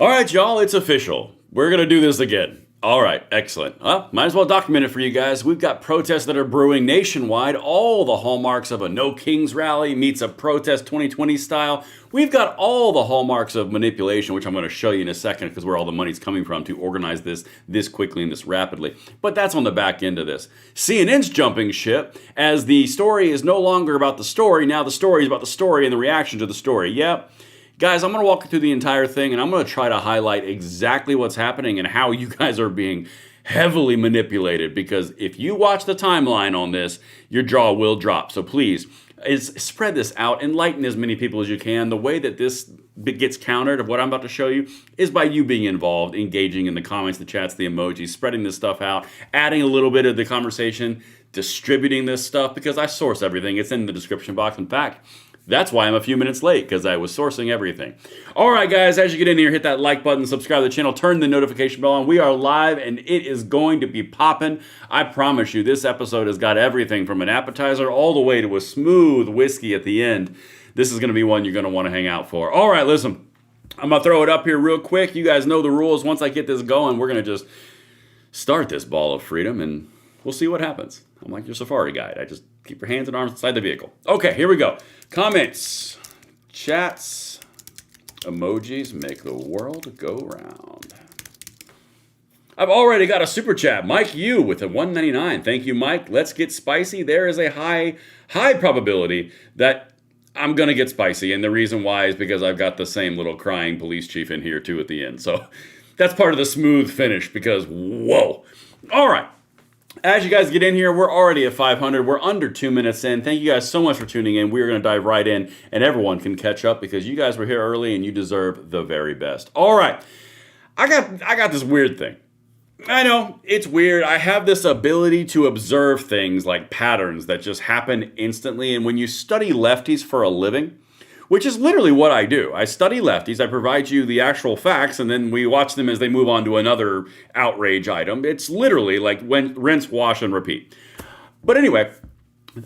All right, y'all, it's official. We're going to do this again. All right, excellent. Well, might as well document it for you guys. We've got protests that are brewing nationwide, all the hallmarks of a No Kings rally meets a protest 2020 style. We've got all the hallmarks of manipulation, which I'm going to show you in a second because where all the money's coming from to organize this quickly and this rapidly. But that's on the back end of this. CNN's jumping ship as the story is no longer about the story. Now the story is about the story and the reaction to the story. Yep. Guys, I'm going to walk you through the entire thing, and I'm going to try to highlight exactly what's happening and how you guys are being heavily manipulated, because if you watch the timeline on this, your jaw will drop. So please, spread this out, enlighten as many people as you can. The way that this gets countered of what I'm about to show you is by you being involved, engaging in the comments, the chats, the emojis, spreading this stuff out, adding a little bit of the conversation, distributing this stuff, because I source everything. It's in the description box. In fact, that's why I'm a few minutes late, because I was sourcing everything. All right, guys, as you get in here, hit that like button, subscribe to the channel, turn the notification bell on. We are live, and it is going to be popping. I promise you, this episode has got everything from an appetizer all the way to a smooth whiskey at the end. This is going to be one you're going to want to hang out for. All right, listen, I'm going to throw it up here real quick. You guys know the rules. Once I get this going, we're going to just start this ball of freedom, and we'll see what happens. I'm like your safari guide. I just keep your hands and arms inside the vehicle. Okay, here we go. Comments, chats, emojis make the world go round. I've already got a super chat. Mike Yu with a $1.99. Thank you, Mike. Let's get spicy. There is a high probability that I'm going to get spicy. And the reason why is because I've got the same little crying police chief in here too at the end. So that's part of the smooth finish because, whoa. All right. As you guys get in here, we're already at 500. We're under 2 minutes in. Thank you guys so much for tuning in. We're going to dive right in, and everyone can catch up because you guys were here early and you deserve the very best. All right. I got this weird thing. I know, it's weird. I have this ability to observe things like patterns that just happen instantly. And when you study lefties for a living, which is literally what I do. I study lefties, I provide you the actual facts, and then we watch them as they move on to another outrage item. It's literally like rinse, wash, and repeat. But anyway,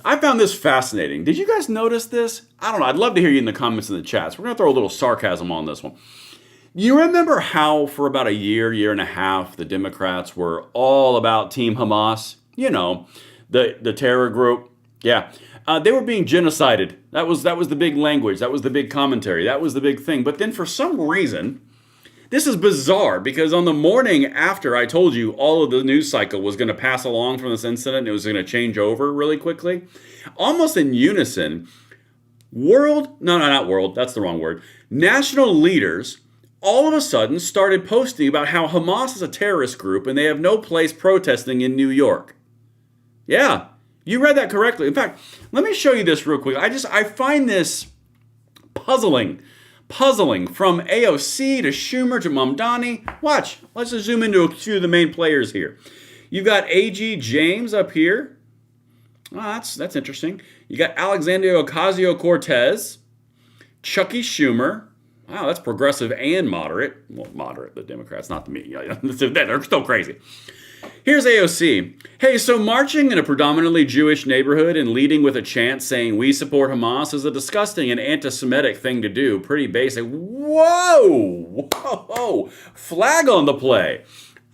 I found this fascinating. Did you guys notice this? I don't know. I'd love to hear you in the comments and the chats. We're going to throw a little sarcasm on this one. You remember how for about a year and a half, the Democrats were all about Team Hamas? You know, the terror group. Yeah. They were being genocided. That was the big language. That was the big commentary. That was the big thing. But then for some reason, this is bizarre because on the morning after I told you all of the news cycle was going to pass along from this incident, it was going to change over really quickly, almost in unison, national leaders all of a sudden started posting about how Hamas is a terrorist group and they have no place protesting in New York. Yeah. You read that correctly. In fact, let me show you this real quick. I find this puzzling from AOC to Schumer to Mamdani. Watch. Let's just zoom into a few of the main players here. You've got A.G. James up here. Oh, that's interesting. You got Alexandria Ocasio-Cortez, Chucky Schumer. Wow, that's progressive and moderate. Well, moderate, the Democrats, not the media. They're still crazy. Here's AOC. Hey, so marching in a predominantly Jewish neighborhood and leading with a chant saying we support Hamas is a disgusting and anti-Semitic thing to do. Pretty basic. Whoa! Flag on the play.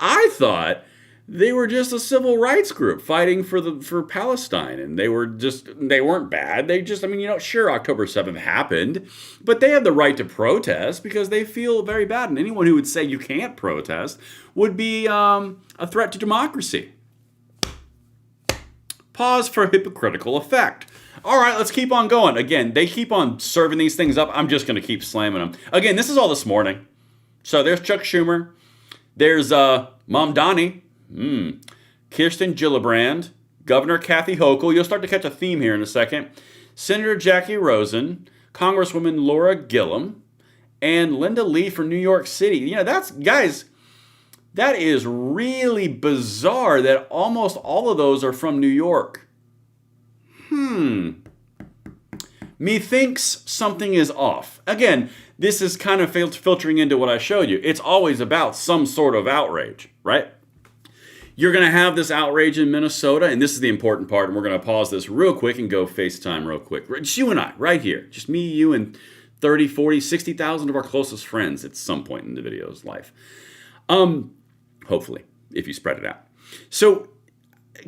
I thought they were just a civil rights group fighting for Palestine, and they weren't bad. Sure, October 7th happened, but they have the right to protest because they feel very bad, and anyone who would say you can't protest would be a threat to democracy. Pause for hypocritical effect. All right, let's keep on going. Again, they keep on serving these things up. I'm just going to keep slamming them. Again, this is all this morning. So there's Chuck Schumer. There's Mamdani. Kirsten Gillibrand, Governor Kathy Hochul. You'll start to catch a theme here in a second. Senator Jackie Rosen, Congresswoman Laura Gillum, and Linda Lee from New York City. You know, that is really bizarre that almost all of those are from New York. Methinks something is off. Again, this is kind of filtering into what I showed you. It's always about some sort of outrage, right? You're going to have this outrage in Minnesota, and this is the important part, and we're going to pause this real quick and go FaceTime real quick. Just you and I, right here. Just me, you, and 30, 40, 60,000 of our closest friends at some point in the video's life. Hopefully, if you spread it out. So,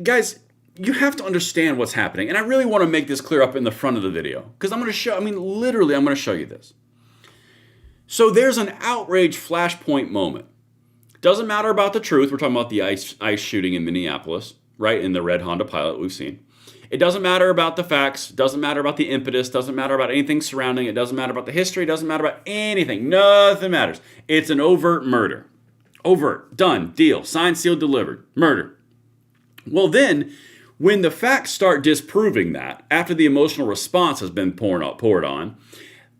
guys, you have to understand what's happening. And I really want to make this clear up in the front of the video. Because I'm going to show, literally, I'm going to show you this. So there's an outrage flashpoint moment. Doesn't matter about the truth. We're talking about the ICE shooting in Minneapolis, right? In the red Honda Pilot we've seen. It doesn't matter about the facts. Doesn't matter about the impetus. Doesn't matter about anything surrounding it. Doesn't matter about the history. Doesn't matter about anything. Nothing matters. It's an overt murder. Overt. Done. Deal. Signed, sealed, delivered. Murder. Well, then, when the facts start disproving that, after the emotional response has been poured on,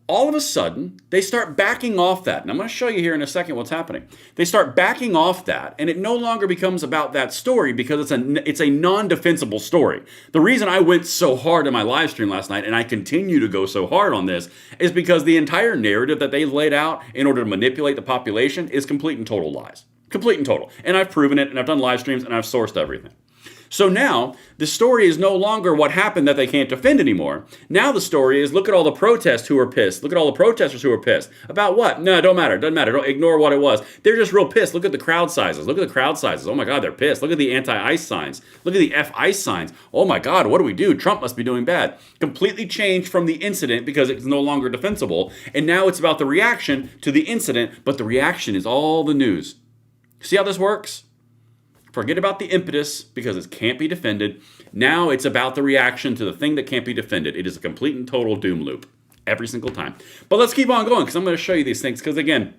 all of a sudden, they start backing off that. And I'm going to show you here in a second what's happening. They start backing off that, and it no longer becomes about that story because it's a non-defensible story. The reason I went so hard in my live stream last night, and I continue to go so hard on this, is because the entire narrative that they laid out in order to manipulate the population is complete and total lies. Complete and total. And I've proven it, and I've done live streams, and I've sourced everything. So now, the story is no longer what happened that they can't defend anymore. Now the story is, look at all the protests who are pissed. Look at all the protesters who are pissed. About what? No, it don't matter. It doesn't matter. Don't ignore what it was. They're just real pissed. Look at the crowd sizes. Look at the crowd sizes. Oh my God, they're pissed. Look at the anti-ICE signs. Look at the F-ICE signs. Oh my God, what do we do? Trump must be doing bad. Completely changed from the incident because it's no longer defensible. And now it's about the reaction to the incident, but the reaction is all the news. See how this works? Forget about the impetus because it can't be defended. Now it's about the reaction to the thing that can't be defended. It is a complete and total doom loop every single time. But let's keep on going because I'm going to show you these things because, again,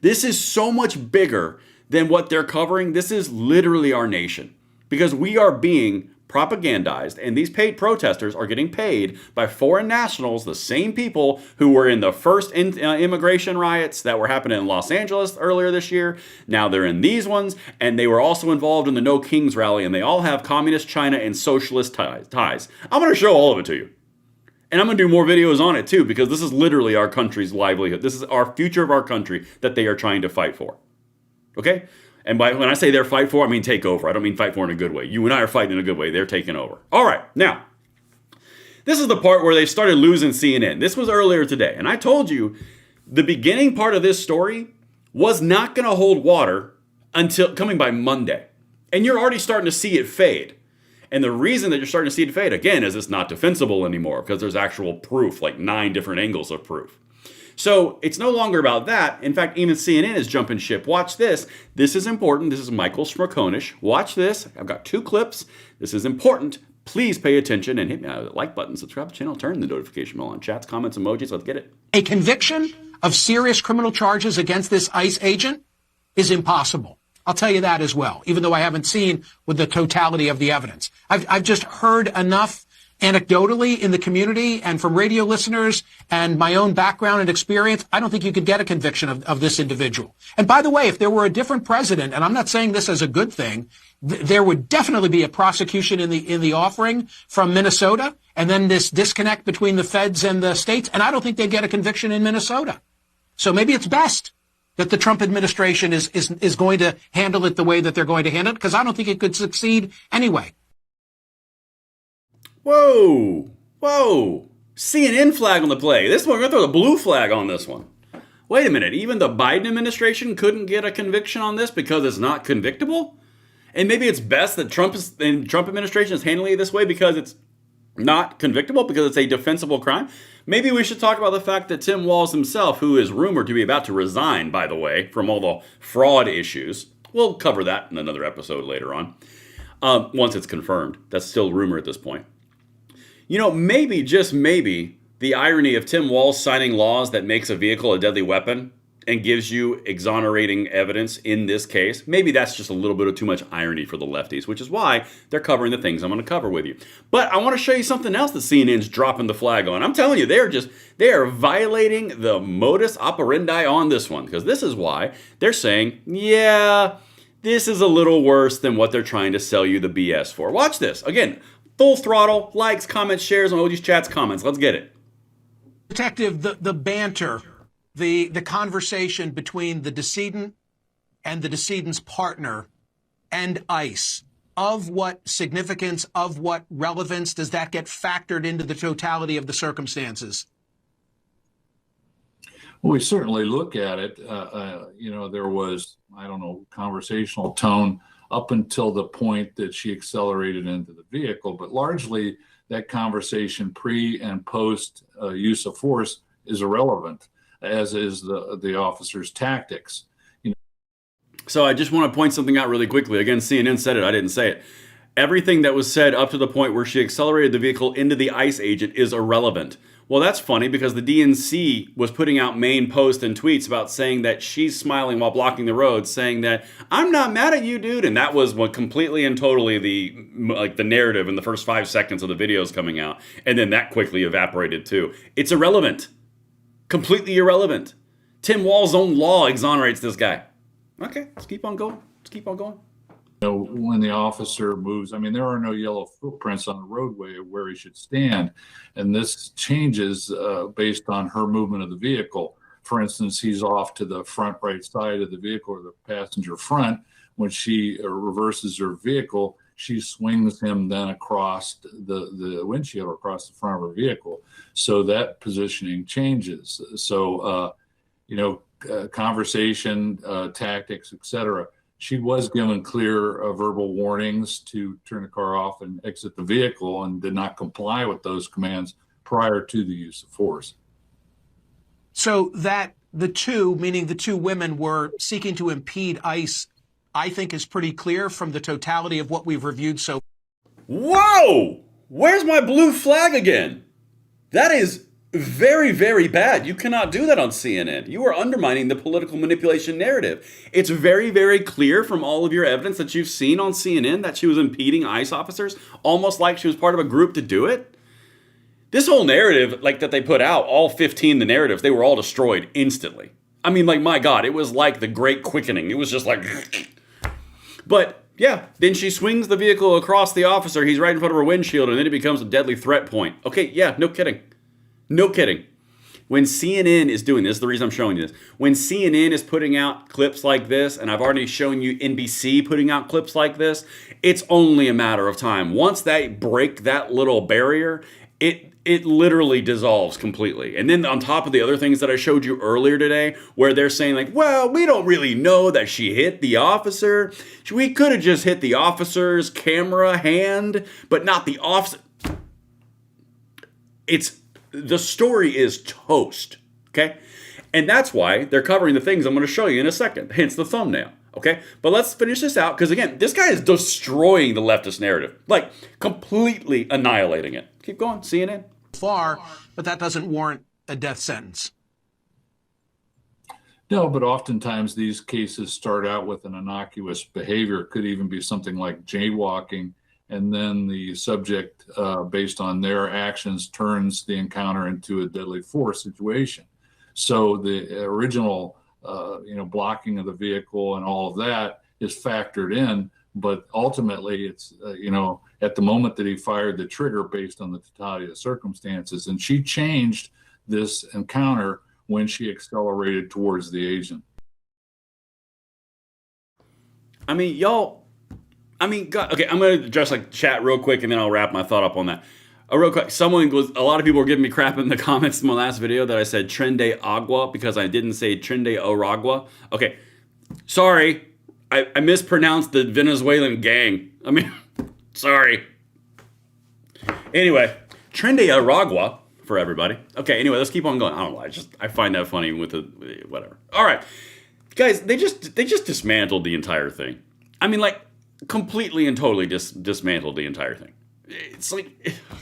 this is so much bigger than what they're covering. This is literally our nation because we are being propagandized, and these paid protesters are getting paid by foreign nationals, the same people who were in the first immigration riots that were happening in Los Angeles earlier this year. Now they're in these ones, and they were also involved in the No Kings rally, and they all have communist China and socialist ties. I'm going to show all of it to you. And I'm going to do more videos on it too, because this is literally our country's livelihood. This is our future of our country that they are trying to fight for. Okay? And when I say they're fight for, I mean take over. I don't mean fight for in a good way. You and I are fighting in a good way. They're taking over. All right. Now, this is the part where they started losing CNN. This was earlier today. And I told you the beginning part of this story was not going to hold water until coming by Monday. And you're already starting to see it fade. And the reason that you're starting to see it fade, again, is it's not defensible anymore because there's actual proof, like 9 different angles of proof. So it's no longer about that. In fact, even CNN is jumping ship. Watch this. This is important. This is Michael Smerconish. Watch this. I've got 2 clips. This is important. Please pay attention and hit me on the like button, subscribe to the channel, turn the notification bell on, chats, comments, emojis. Let's get it. A conviction of serious criminal charges against this ICE agent is impossible. I'll tell you that as well, even though I haven't seen with the totality of the evidence. I've just heard enough anecdotally in the community and from radio listeners and my own background and experience. I don't think you could get a conviction of this individual. And by the way, if there were a different president, and I'm not saying this as a good thing, there would definitely be a prosecution in the offering from Minnesota, and then this disconnect between the feds and the states. And I don't think they'd get a conviction in Minnesota. So maybe it's best that the Trump administration is going to handle it the way that they're going to handle it, because I don't think it could succeed anyway. Whoa, whoa, CNN flag on the play. This one, we're going to throw the blue flag on this one. Wait a minute, even the Biden administration couldn't get a conviction on this because it's not convictable? And maybe it's best that Trump administration is handling it this way because it's not convictable, because it's a defensible crime? Maybe we should talk about the fact that Tim Walz himself, who is rumored to be about to resign, by the way, from all the fraud issues. We'll cover that in another episode later on, once it's confirmed. That's still rumor at this point. You know, maybe, just maybe, the irony of Tim Walz signing laws that makes a vehicle a deadly weapon and gives you exonerating evidence in this case, maybe that's just a little bit of too much irony for the lefties, which is why they're covering the things I'm going to cover with you. But I want to show you something else that CNN's dropping the flag on. I'm telling you, they are violating the modus operandi on this one, because this is why they're saying, yeah, this is a little worse than what they're trying to sell you the BS for. Watch this. Again, full throttle, likes, comments, shares, emojis, chats, comments. Let's get it. Detective, the banter, the conversation between the decedent and the decedent's partner and ICE, of what significance, of what relevance does that get factored into the totality of the circumstances? Well, we certainly look at it. There was, I don't know, conversational tone up until the point that she accelerated into the vehicle, but largely that conversation pre and post use of force is irrelevant, as is the officer's tactics. So I just want to point something out really quickly. Again, CNN said it, I didn't say it. Everything that was said up to the point where she accelerated the vehicle into the ICE agent is irrelevant. Well, that's funny because the DNC was putting out main posts and tweets about saying that she's smiling while blocking the road, saying that I'm not mad at you, dude. And that was what completely and totally the narrative in the first 5 seconds of the videos coming out. And then that quickly evaporated too. It's irrelevant. Completely irrelevant. Tim Walz's own law exonerates this guy. Okay, let's keep on going. Let's keep on going. When the officer moves, I mean, there are no yellow footprints on the roadway of where he should stand. And this changes based on her movement of the vehicle. For instance, he's off to the front right side of the vehicle or the passenger front. When she reverses her vehicle, she swings him then across the windshield or across the front of her vehicle. So that positioning changes. So, conversation, tactics, etc. She was given clear verbal warnings to turn the car off and exit the vehicle and did not comply with those commands prior to the use of force. So that the two, meaning the two women, were seeking to impede ICE, I think is pretty clear from the totality of what we've reviewed so. Whoa! Where's my blue flag again? That is very, very bad. You cannot do that on CNN. You are undermining the political manipulation narrative. It's very, very clear from all of your evidence that you've seen on CNN that she was impeding ICE officers, almost like she was part of a group to do it. This whole narrative, that they put out, all 15 the narratives, they were all destroyed instantly. I mean, my God, it was like the Great Quickening. It was just like... But, yeah, then she swings the vehicle across the officer. He's right in front of her windshield, and then it becomes a deadly threat point. Okay, yeah, no kidding. No kidding. When CNN is doing this, the reason I'm showing you this, when CNN is putting out clips like this, and I've already shown you NBC putting out clips like this, it's only a matter of time. Once they break that little barrier, it literally dissolves completely. And then on top of the other things that I showed you earlier today, where they're saying well, we don't really know that she hit the officer. We could have just hit the officer's camera hand, but not the officer. The story is toast, okay? And that's why they're covering the things I'm going to show you in a second, hence the thumbnail, okay? But let's finish this out, because again, this guy is destroying the leftist narrative, completely annihilating it. Keep going, CNN. Far, but that doesn't warrant a death sentence. No, but oftentimes these cases start out with an innocuous behavior. It could even be something like jaywalking, and then the subject, based on their actions, turns the encounter into a deadly force situation. So the original, blocking of the vehicle and all of that is factored in, but ultimately it's, at the moment that he fired the trigger based on the totality of the circumstances. And she changed this encounter when she accelerated towards the agent. I mean, y'all, God, okay, I'm going to address chat real quick and then I'll wrap my thought up on that. Real quick, a lot of people were giving me crap in the comments in my last video that I said Trende Agua because I didn't say Trende Oragua. Okay, sorry, I mispronounced the Venezuelan gang. I mean, sorry. Anyway, Trende Aragua for everybody. Okay, anyway, let's keep on going. I don't know, I find that funny with the, whatever. All right, guys, they just dismantled the entire thing. I mean, completely and totally dismantled the entire thing. It's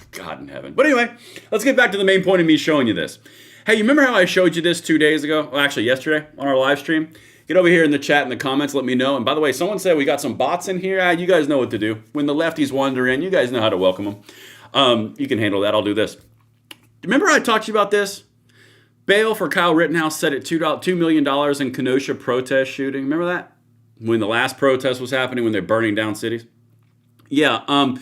God in heaven. But anyway, let's get back to the main point of me showing you this. Hey, you remember how I showed you this 2 days ago? Well, actually, yesterday on our live stream? Get over here in the chat in the comments, let me know. And by the way, someone said we got some bots in here. You guys know what to do. When the lefties wander in, you guys know how to welcome them. You can handle that. I'll do this. Remember I talked to you about this? Bail for Kyle Rittenhouse set at $2 million in Kenosha protest shooting. Remember that? When the last protest was happening, when they're burning down cities? Yeah,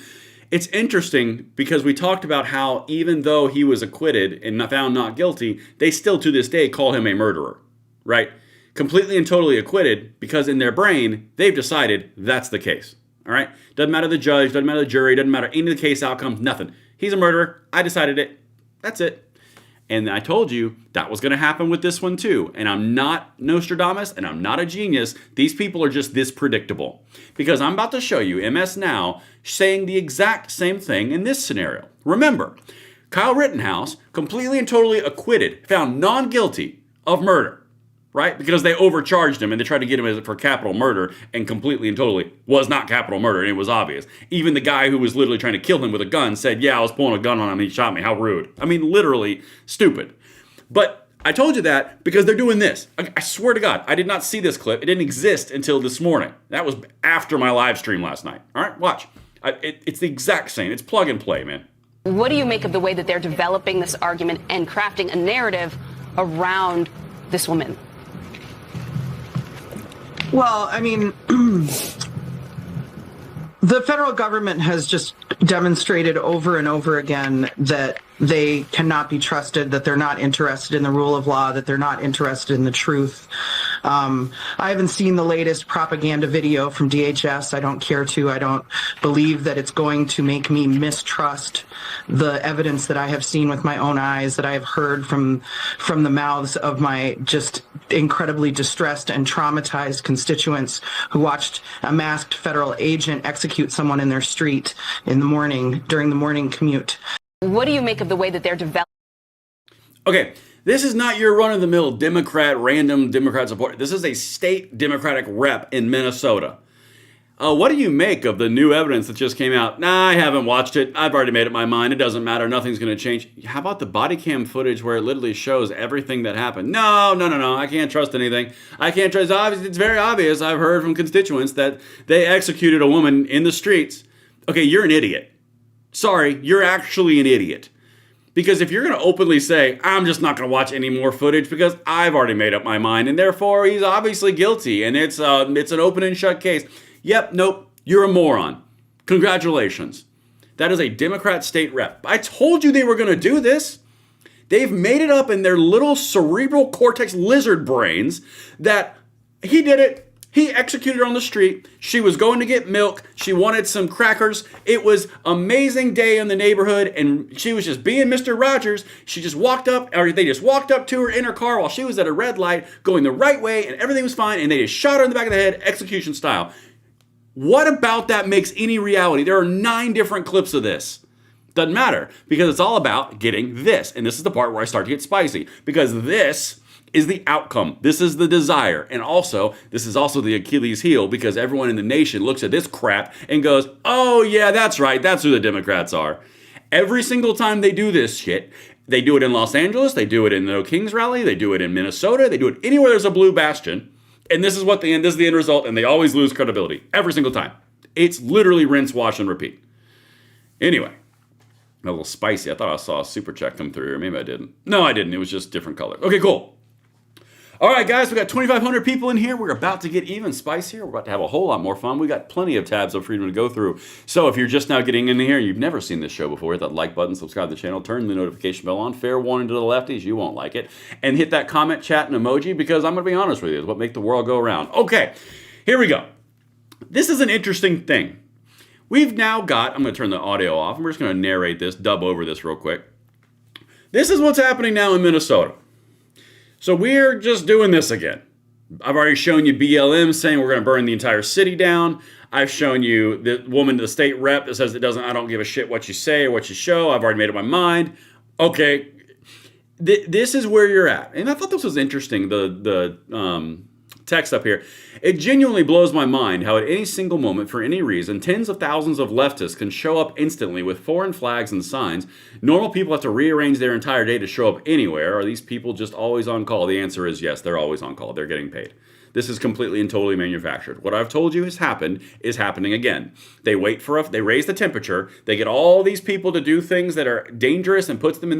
it's interesting because we talked about how even though he was acquitted and found not guilty, they still to this day call him a murderer, right? Completely and totally acquitted because in their brain, they've decided that's the case, all right? Doesn't matter the judge, doesn't matter the jury, doesn't matter any of the case outcomes, nothing. He's a murderer. I decided it. That's it. And I told you that was going to happen with this one too. And I'm not Nostradamus and I'm not a genius. These people are just this predictable. Because I'm about to show you MS Now saying the exact same thing in this scenario. Remember, Kyle Rittenhouse, completely and totally acquitted, found non-guilty of murder, right? Because they overcharged him and they tried to get him for capital murder, and completely and totally was not capital murder, and it was obvious. Even the guy who was literally trying to kill him with a gun said, yeah, I was pulling a gun on him and he shot me. How rude. I mean, literally stupid. But I told you that because they're doing this. I swear to God, I did not see this clip. It didn't exist until this morning. That was after my live stream last night. All right, watch. It's the exact same. It's plug and play, man. What do you make of the way that they're developing this argument and crafting a narrative around this woman? Well, I mean, the federal government has just demonstrated over and over again that they cannot be trusted, that they're not interested in the rule of law, that they're not interested in the truth. I haven't seen the latest propaganda video from DHS. I don't care to. I don't believe that it's going to make me mistrust the evidence that I have seen with my own eyes, that I have heard from the mouths of my just incredibly distressed and traumatized constituents who watched a masked federal agent execute someone in their street in the morning during the morning commute. What do you make of the way that they're developing? Okay, this is not your run-of-the-mill Democrat, random Democrat support. This is a state Democratic rep in Minnesota. What do you make of the new evidence that just came out? Nah, I haven't watched it. I've already made up my mind. It doesn't matter. Nothing's going to change. How about the body cam footage where it literally shows everything that happened? No. I can't trust anything. I can't trust. It's very obvious. I've heard from constituents that they executed a woman in the streets. Okay, you're an idiot. Sorry, you're actually an idiot. Because if you're going to openly say, I'm just not going to watch any more footage because I've already made up my mind and therefore he's obviously guilty and it's an open and shut case. Yep, nope, you're a moron. Congratulations. That is a Democrat state rep. I told you they were going to do this. They've made it up in their little cerebral cortex lizard brains that he did it. He executed her on the street. She was going to get milk. She wanted some crackers. It was amazing day in the neighborhood, and she was just being Mr. Rogers. She just walked up, or they just walked up to her in her car while she was at a red light, going the right way, and everything was fine, and they just shot her in the back of the head, execution style. What about that makes any reality? There are 9 different clips of this. Doesn't matter, because it's all about getting this, and this is the part where I start to get spicy, because this is the outcome. This is the desire. And also, this is also the Achilles heel because everyone in the nation looks at this crap and goes, oh yeah, that's right. That's who the Democrats are. Every single time they do this shit, they do it in Los Angeles, they do it in the No Kings rally, they do it in Minnesota, they do it anywhere there's a blue bastion. And this is the end result, and they always lose credibility. Every single time. It's literally rinse, wash, and repeat. Anyway, a little spicy. I thought I saw a super check come through, or maybe I didn't. No, I didn't. It was just different color. Okay, cool. All right, guys, we got 2,500 people in here. We're about to get even spicier. We're about to have a whole lot more fun. We got plenty of tabs of freedom to go through. So if you're just now getting in here and you've never seen this show before, hit that like button, subscribe to the channel, turn the notification bell on. Fair warning to the lefties, you won't like it. And hit that comment, chat, and emoji because I'm going to be honest with you. It's what makes the world go around. Okay, here we go. This is an interesting thing. We've now got, I'm going to turn the audio off. We're just going to narrate this, dub over this real quick. This is what's happening now in Minnesota. So we're just doing this again. I've already shown you BLM saying we're going to burn the entire city down. I've shown you the woman, the state rep that says I don't give a shit what you say or what you show. I've already made up my mind. Okay, this is where you're at. And I thought this was interesting, the text up here. It genuinely blows my mind how at any single moment, for any reason, tens of thousands of leftists can show up instantly with foreign flags and signs. Normal people have to rearrange their entire day to show up anywhere. Are these people just always on call? The answer is yes, they're always on call. They're getting paid. This is completely and totally manufactured. What I've told you has happened is happening again. They wait for they raise the temperature. They get all these people to do things that are dangerous and puts them in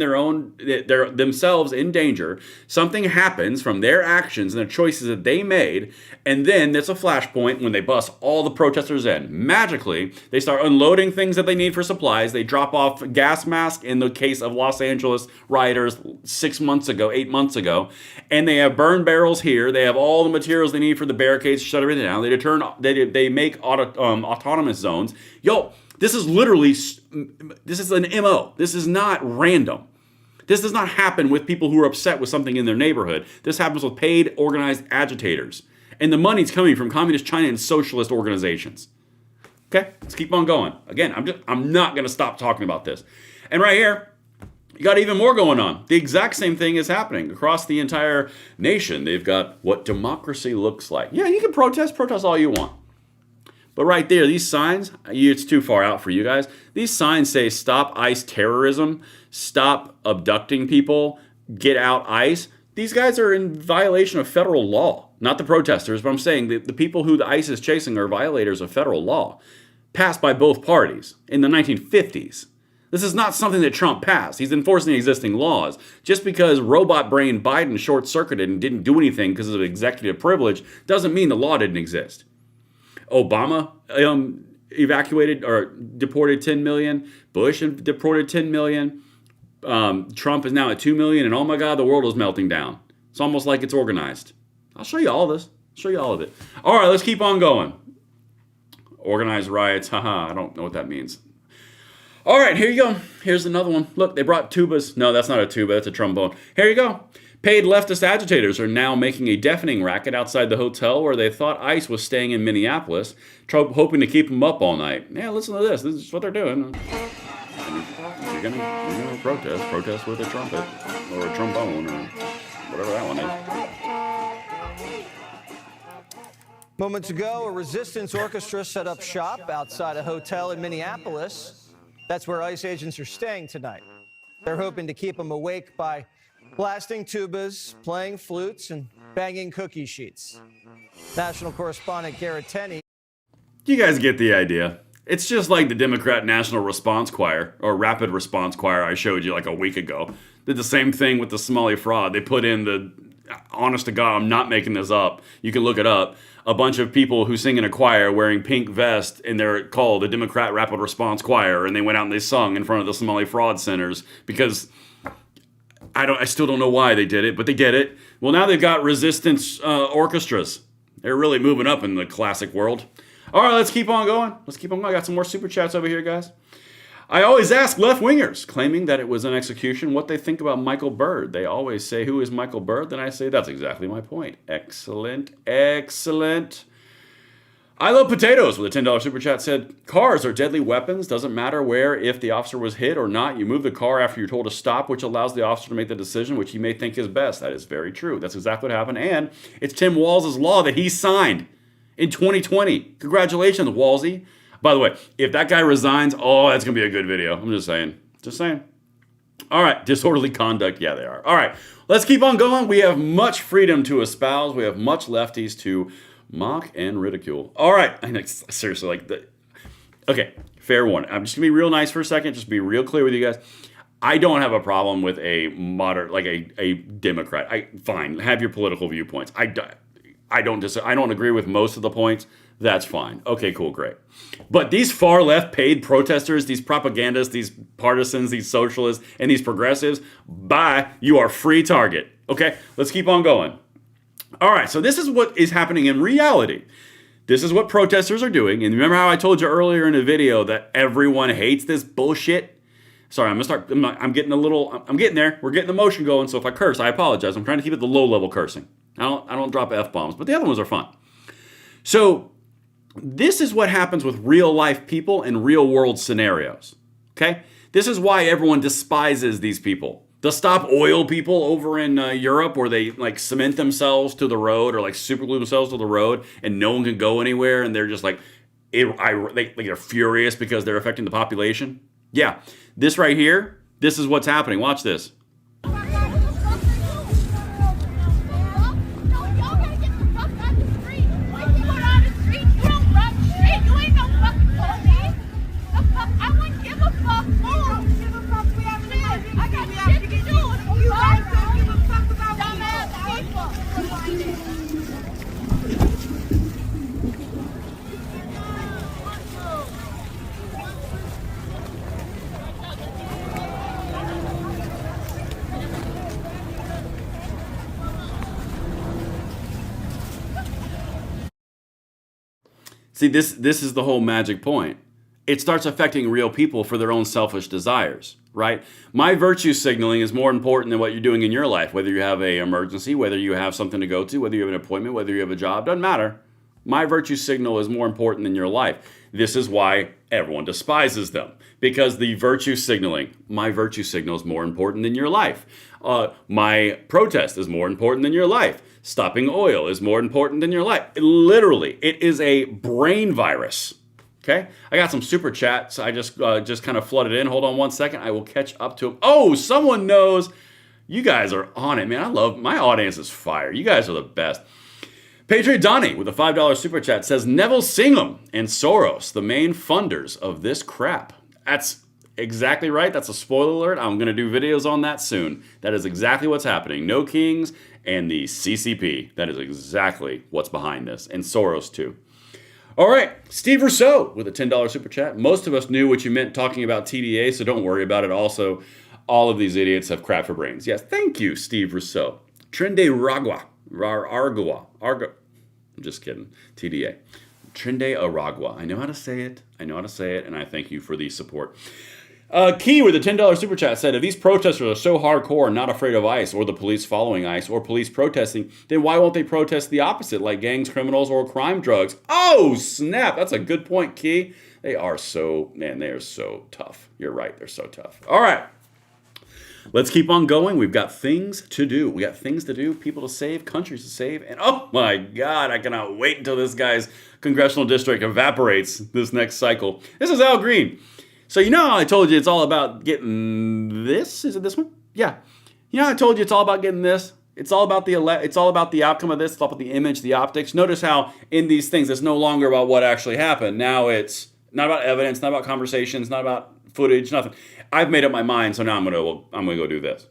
themselves in danger. Something happens from their actions and the choices that they made, and then there's a flashpoint when they bust all the protesters in. Magically, they start unloading things that they need for supplies. They drop off gas masks in the case of Los Angeles rioters 8 months ago, and they have burn barrels here. They have all the materials they need for the barricades to shut everything down. They make autonomous zones. Yo, this is literally, this is an MO. This is not random. This does not happen with people who are upset with something in their neighborhood. This happens with paid, organized agitators. And the money's coming from communist China and socialist organizations. Okay, let's keep on going. Again, I'm not going to stop talking about this. And right here, you got even more going on. The exact same thing is happening across the entire nation. They've got what democracy looks like. Yeah, you can protest all you want. But right there, these signs, it's too far out for you guys. These signs say stop ICE terrorism, stop abducting people, get out ICE. These guys are in violation of federal law. Not the protesters, but I'm saying the people who the ICE is chasing are violators of federal law, passed by both parties in the 1950s. This is not something that Trump passed. He's enforcing existing laws. Just because robot brain Biden short-circuited and didn't do anything because of executive privilege doesn't mean the law didn't exist. Obama evacuated or deported 10 million. Bush deported 10 million. Trump is now at 2 million. And oh my God, the world is melting down. It's almost like it's organized. I'll show you all this. I'll show you all of it. All right, let's keep on going. Organized riots. Haha, I don't know what that means. All right, here you go. Here's another one. Look, they brought tubas. No, that's not a tuba. That's a trombone. Here you go. Paid leftist agitators are now making a deafening racket outside the hotel where they thought ICE was staying in Minneapolis, hoping to keep them up all night. Yeah, listen to this. This is what they're doing. You're gonna protest with a trumpet or a trombone or whatever that one is. Moments ago, a resistance orchestra set up shop outside a hotel in Minneapolis. That's where ICE agents are staying tonight. They're hoping to keep them awake by blasting tubas, playing flutes, and banging cookie sheets. National correspondent Garrett Tenney. You guys get the idea. It's just like the Democrat National Response Choir, or Rapid Response Choir I showed you like a week ago. Did the same thing with the Somali fraud. They put in the, honest to God, I'm not making this up. You can look it up. A bunch of people who sing in a choir wearing pink vests, and they're called the Democrat Rapid Response Choir, and they went out and they sung in front of the Somali fraud centers because I still don't know why they did it, but they did it. Well, now they've got resistance orchestras. They're really moving up in the classic world. All right, let's keep on going. I got some more super chats over here, guys. I always ask left-wingers, claiming that it was an execution, what they think about Michael Byrd. They always say, who is Michael Byrd? Then I say, that's exactly my point. Excellent, excellent. I love potatoes with a $10 super chat said, cars are deadly weapons. Doesn't matter where, if the officer was hit or not. You move the car after you're told to stop, which allows the officer to make the decision, which he may think is best. That is very true. That's exactly what happened. And it's Tim Walz's law that he signed in 2020. Congratulations, Walzy. By the way, if that guy resigns, oh, that's going to be a good video. I'm just saying. Just saying. All right, disorderly conduct. Yeah, they are. All right, let's keep on going. We have much freedom to espouse. We have much lefties to mock and ridicule. All right. Seriously, okay, fair warning. I'm just going to be real nice for a second. Just be real clear with you guys. I don't have a problem with a moderate, like a Democrat. Fine, have your political viewpoints. I don't agree with most of the points. That's fine. Okay, cool, great. But these far left paid protesters, these propagandists, these partisans, these socialists, and these progressives, bye, you are free target. Okay, let's keep on going. All right, so this is what is happening in reality. This is what protesters are doing. And remember how I told you earlier in the video that everyone hates this bullshit? Sorry, I'm getting there. We're getting the motion going. So if I curse, I apologize. I'm trying to keep it the low level cursing. I don't drop F-bombs, but the other ones are fun. So this is what happens with real life people in real world scenarios. Okay? This is why everyone despises these people. The stop oil people over in Europe where they like cement themselves to the road or like super glue themselves to the road and no one can go anywhere and they're just like, they're furious because they're affecting the population. Yeah, this right here, this is what's happening. Watch this. See, this is the whole magic point. it starts affecting real people for their own selfish desires, right? My virtue signaling is more important than what you're doing in your life, whether you have an emergency, whether you have something to go to, whether you have an appointment, whether you have a job, doesn't matter. My virtue signal is more important than your life. This is why everyone despises them, because the virtue signaling, my virtue signal is more important than your life. My protest is more important than your life. Stopping oil is more important than your life. Literally, it is a brain virus. Okay, I got some super chats. I just kind of flooded in. Hold on one second. I will catch up to them. Oh, someone knows. You guys are on it, man. I love my audience is fire. You guys are the best. Patriot Donnie with a $5 super chat says Neville Singham and Soros, the main funders of this crap. That's exactly right. That's a spoiler alert. I'm going to do videos on that soon. That is exactly what's happening. No Kings and the CCP. That is exactly what's behind this. And Soros too. All right, Steve Rousseau with a $10 super chat. Most of us knew what you meant talking about TDA, so don't worry about it. Also, all of these idiots have crap for brains. Yes, thank you, Steve Rousseau. Trinde Ragua. I'm just kidding. TDA. Trinde Aragua. I know how to say it. And I thank you for the support. Key with a $10 super chat said, if these protesters are so hardcore and not afraid of ICE or the police following ICE or police protesting, then why won't they protest the opposite, like gangs, criminals, or crime drugs? Oh, snap. That's a good point, Key. They are so tough. You're right. They're so tough. All right. Let's keep on going. We've got things to do. People to save, countries to save. And oh my God, I cannot wait until this guy's congressional district evaporates this next cycle. This is Al Green. So you know how I told you it's all about getting this? Is it this one? Yeah. You know how I told you it's all about getting this? It's all about the outcome of this. It's all about the image, the optics. Notice how in these things it's no longer about what actually happened. Now it's not about evidence, not about conversations, not about footage, nothing. I've made up my mind, so now I'm gonna go do this.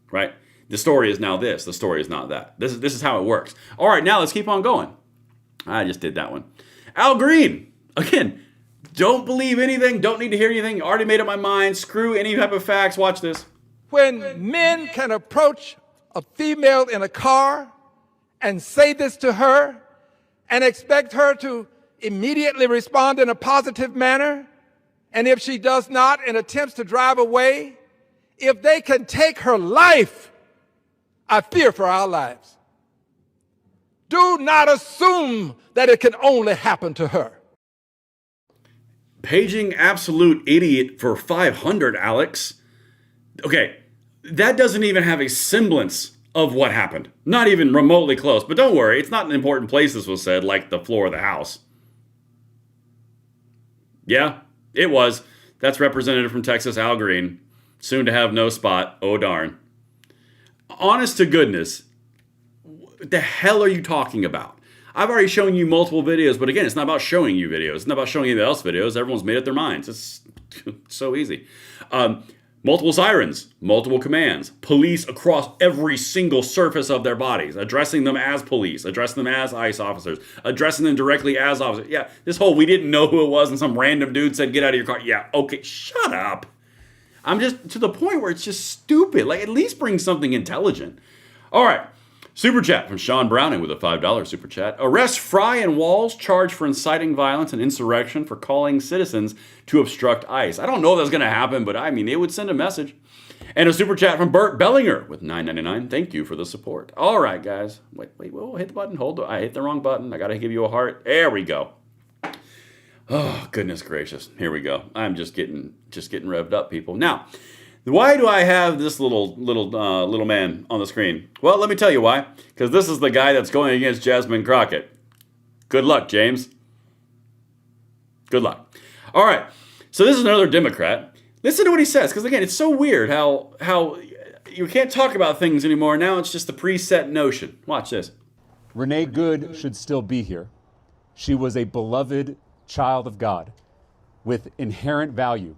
Right? The story is now this. The story is not that. This is how it works. All right, now let's keep on going. I just did that one. Al Green again. Don't believe anything. Don't need to hear anything. Already made up my mind. Screw any type of facts. Watch this. When men can approach a female in a car and say this to her and expect her to immediately respond in a positive manner, and if she does not and attempts to drive away, if they can take her life, I fear for our lives. Do not assume that it can only happen to her. Paging absolute idiot for 500, Alex. Okay, that doesn't even have a semblance of what happened. Not even remotely close. But don't worry, it's not an important place this was said, like the floor of the House. Yeah, it was. That's Representative from Texas, Al Green. Soon to have no spot. Oh, darn. Honest to goodness, what the hell are you talking about? I've already shown you multiple videos, but again, it's not about showing you videos. It's not about showing anybody else videos. Everyone's made up their minds. It's so easy. Multiple sirens, multiple commands, police across every single surface of their bodies, addressing them as police, addressing them as ICE officers, addressing them directly as officers. Yeah, this whole we didn't know who it was and some random dude said, get out of your car. Yeah, okay, shut up. I'm just to the point where it's just stupid. Like, at least bring something intelligent. All right. Super chat from Sean Browning with a $5 super chat. Arrest Fry and Walls, charged for inciting violence and insurrection for calling citizens to obstruct ICE. I don't know if that's going to happen, but I mean, it would send a message. And a super chat from Burt Bellinger with $9.99. Thank you for the support. All right, guys. Wait, whoa, hit the button. Hold on. I hit the wrong button. I got to give you a heart. There we go. Oh, goodness gracious. Here we go. I'm just getting revved up, people. Now, why do I have this little man on the screen? Well, let me tell you why. Because this is the guy that's going against Jasmine Crockett. Good luck, James. Good luck. All right. So this is another Democrat. Listen to what he says. Because again, it's so weird how you can't talk about things anymore. Now it's just the preset notion. Watch this. Renee Good should still be here. She was a beloved child of God with inherent value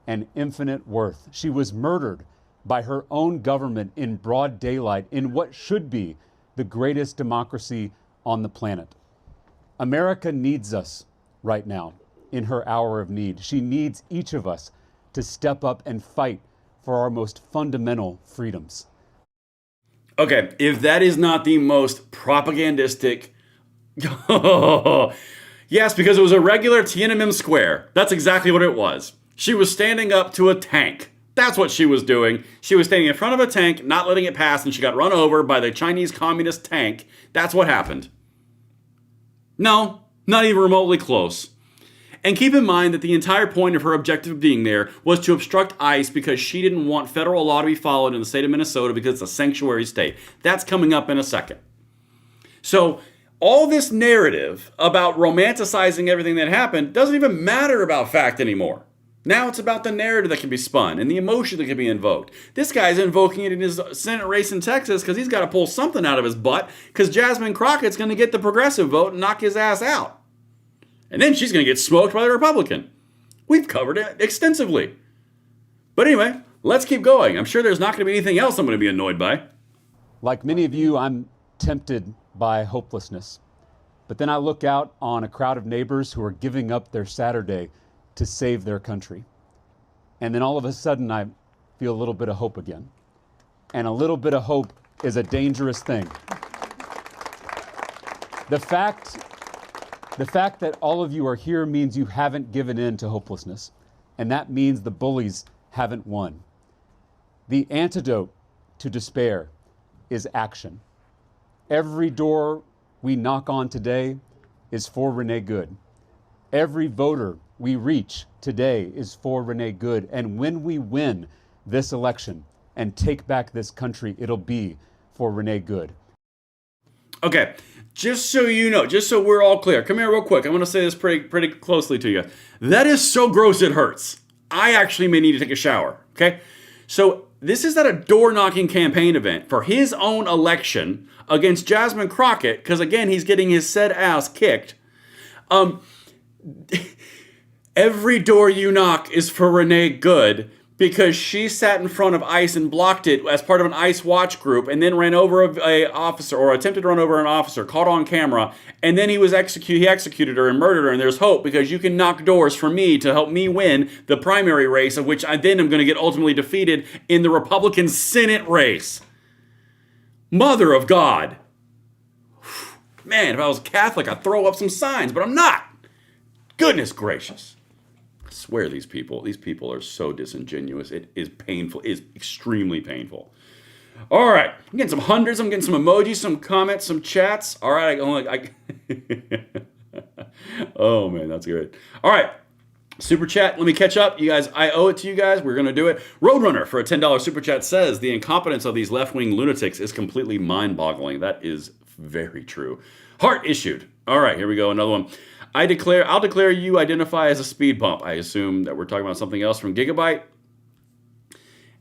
and infinite worth. She was murdered by her own government in broad daylight in what should be the greatest democracy on the planet. America needs us right now in her hour of need. She needs each of us to step up and fight for our most fundamental freedoms. Okay, if that is not the most propagandistic... Yes, because it was a regular Tiananmen Square. That's exactly what it was. She was standing up to a tank. That's what she was doing. She was standing in front of a tank, not letting it pass, and she got run over by the Chinese communist tank. That's what happened. No, not even remotely close. And keep in mind that the entire point of her objective of being there was to obstruct ICE because she didn't want federal law to be followed in the state of Minnesota because it's a sanctuary state. That's coming up in a second. So all this narrative about romanticizing everything that happened doesn't even matter about fact anymore. Now it's about the narrative that can be spun and the emotion that can be invoked. This guy's invoking it in his Senate race in Texas because he's got to pull something out of his butt because Jasmine Crockett's going to get the progressive vote and knock his ass out. And then she's going to get smoked by the Republican. We've covered it extensively. But anyway, let's keep going. I'm sure there's not going to be anything else I'm going to be annoyed by. Like many of you, I'm tempted by hopelessness. But then I look out on a crowd of neighbors who are giving up their Saturday to save their country. And then all of a sudden I feel a little bit of hope again. And a little bit of hope is a dangerous thing. The fact that all of you are here means you haven't given in to hopelessness. And that means the bullies haven't won. The antidote to despair is action. Every door we knock on today is for Renee Good. Every voter we reach today is for Renee Good. And when we win this election and take back this country, it'll be for Renee Good. Okay, just so you know, just so we're all clear, come here real quick. I want to say this pretty closely to you. That is so gross it hurts. I actually may need to take a shower, okay? So this is at a door-knocking campaign event for his own election against Jasmine Crockett, because again, he's getting his said ass kicked. Every door you knock is for Renee Good because she sat in front of ICE and blocked it as part of an ICE watch group and then ran over a officer or attempted to run over an officer, caught on camera, and then he executed her and murdered her. And there's hope because you can knock doors for me to help me win the primary race, of which I then am going to get ultimately defeated in the Republican Senate race. Mother of God. Man, if I was Catholic, I'd throw up some signs, but I'm not. Goodness gracious. I swear these people are so disingenuous. It is painful. It is extremely painful. All right. I'm getting some hundreds. I'm getting some emojis, some comments, some chats. All right. Oh, man, that's good. All right. Super chat. Let me catch up. You guys, I owe it to you guys. We're going to do it. Roadrunner for a $10 super chat says, the incompetence of these left-wing lunatics is completely mind-boggling. That is very true. Heart issued. All right. Here we go. Another one. I'll declare you identify as a speed bump. I assume that we're talking about something else from Gigabyte.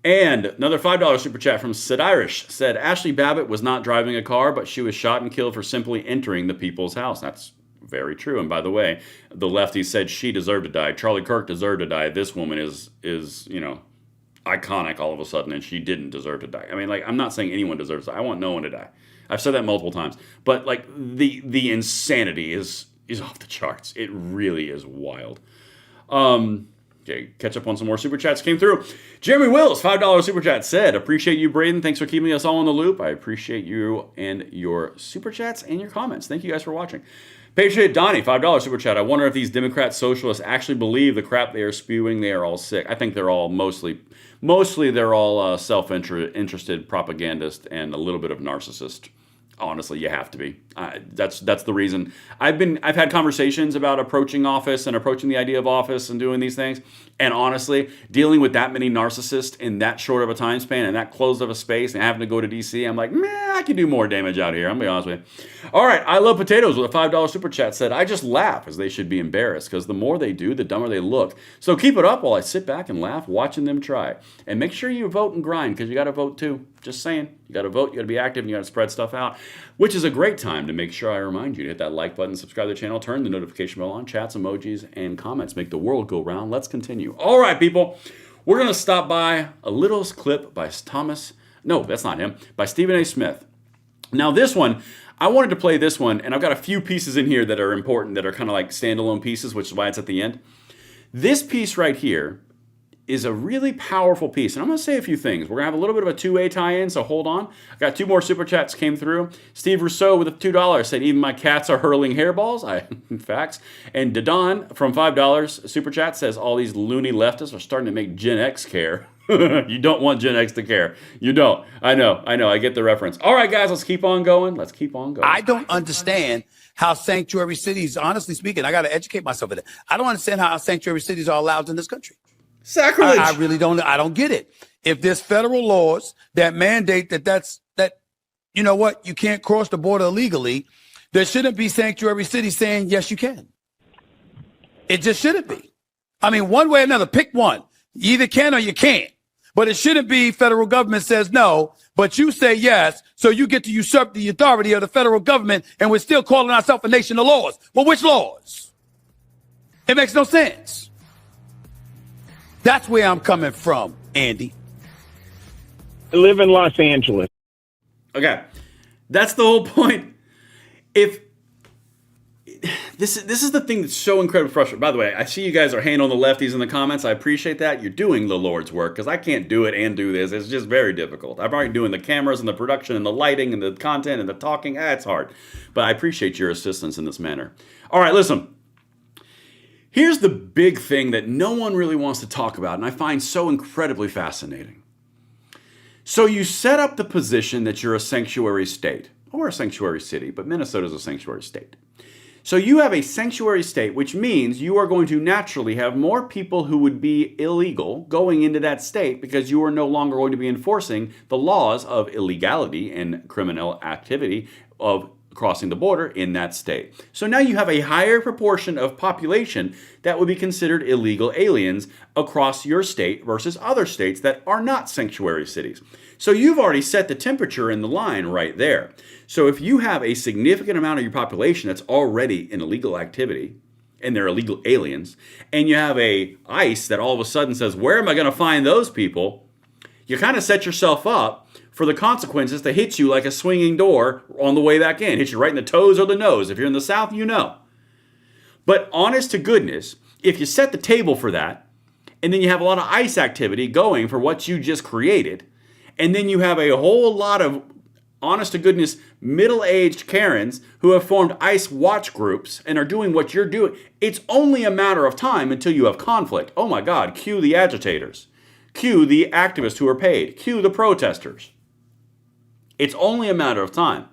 And another $5 super chat from Sid Irish said, Ashley Babbitt was not driving a car, but she was shot and killed for simply entering the people's house. That's very true. And by the way, the lefties said she deserved to die. Charlie Kirk deserved to die. This woman is iconic all of a sudden, and she didn't deserve to die. I mean, like, I'm not saying anyone deserves to die. I want no one to die. I've said that multiple times. But like the insanity is off the charts. It really is wild. Okay, catch up on some more super chats came through. Jeremy Wills, $5 super chat said, appreciate you, Braden. Thanks for keeping us all in the loop. I appreciate you and your super chats and your comments. Thank you guys for watching. Patriot Donnie, $5 super chat. I wonder if these Democrat socialists actually believe the crap they are spewing. They are all sick. I think they're all mostly they're all self-interested propagandists and a little bit of narcissist. Honestly, you have to be. That's the reason. I've had conversations about approaching office and approaching the idea of office and doing these things. And honestly, dealing with that many narcissists in that short of a time span and that closed of a space and having to go to DC, I'm like, man, I can do more damage out here. I'm gonna be honest with you. All right, I love potatoes with a $5 super chat said, I just laugh as they should be embarrassed because the more they do, the dumber they look. So keep it up while I sit back and laugh watching them try. And make sure you vote and grind because you got to vote too. Just saying. You got to vote, you got to be active, and you got to spread stuff out, which is a great time to make sure I remind you to hit that like button, subscribe to the channel, turn the notification bell on, chats, emojis, and comments. Make the world go round. Let's continue. All right, people. We're going to stop by a little clip by by Stephen A. Smith. Now, this one, I wanted to play this one, and I've got a few pieces in here that are important, that are kind of like standalone pieces, which is why it's at the end. This piece right here is a really powerful piece. And I'm going to say a few things. We're going to have a little bit of a two-way tie-in, so hold on. I got 2 more super chats came through. Steve Rousseau with $2 said, even my cats are hurling hairballs. Facts. And Dadon from $5 super chat says, all these loony leftists are starting to make Gen X care. You don't want Gen X to care. You don't. I know. I get the reference. All right, guys, let's keep on going. I don't understand how sanctuary cities, honestly speaking, I got to educate myself in it. I don't understand how sanctuary cities are allowed in this country. Sacrilege. I really don't. I don't get it. If there's federal laws that mandate that, you know what, you can't cross the border illegally, there shouldn't be sanctuary cities saying, yes, you can. It just shouldn't be. I mean, one way or another, pick one. You either can or you can't. But it shouldn't be federal government says no, but you say yes, so you get to usurp the authority of the federal government, and we're still calling ourselves a nation of laws. Well, which laws? It makes no sense. That's where I'm coming from, Andy. I live in Los Angeles. Okay, that's the whole point. If this is the thing that's so incredibly frustrating. By the way, I see you guys are handling the lefties in the comments. I appreciate that. You're doing the Lord's work, because I can't do it and do this. It's just very difficult. I'm already doing the cameras and the production and the lighting and the content and the talking. It's hard. But I appreciate your assistance in this manner. All right, listen. Here's the big thing that no one really wants to talk about, and I find so incredibly fascinating. So you set up the position that you're a sanctuary state, or a sanctuary city, but Minnesota's a sanctuary state. So you have a sanctuary state, which means you are going to naturally have more people who would be illegal going into that state, because you are no longer going to be enforcing the laws of illegality and criminal activity of crossing the border in that state. So now you have a higher proportion of population that would be considered illegal aliens across your state versus other states that are not sanctuary cities. So you've already set the temperature in the line right there. So if you have a significant amount of your population that's already in illegal activity, and they're illegal aliens, and you have a ICE that all of a sudden says, where am I going to find those people? You kind of set yourself up for the consequences to hit you like a swinging door on the way back in. Hit you right in the toes or the nose. If you're in the South, you know. But honest to goodness, if you set the table for that, and then you have a lot of ICE activity going for what you just created, and then you have a whole lot of, honest to goodness, middle-aged Karens who have formed ICE watch groups and are doing what you're doing, it's only a matter of time until you have conflict. Oh my God, cue the agitators. Cue the activists who are paid. Cue the protesters. It's only a matter of time.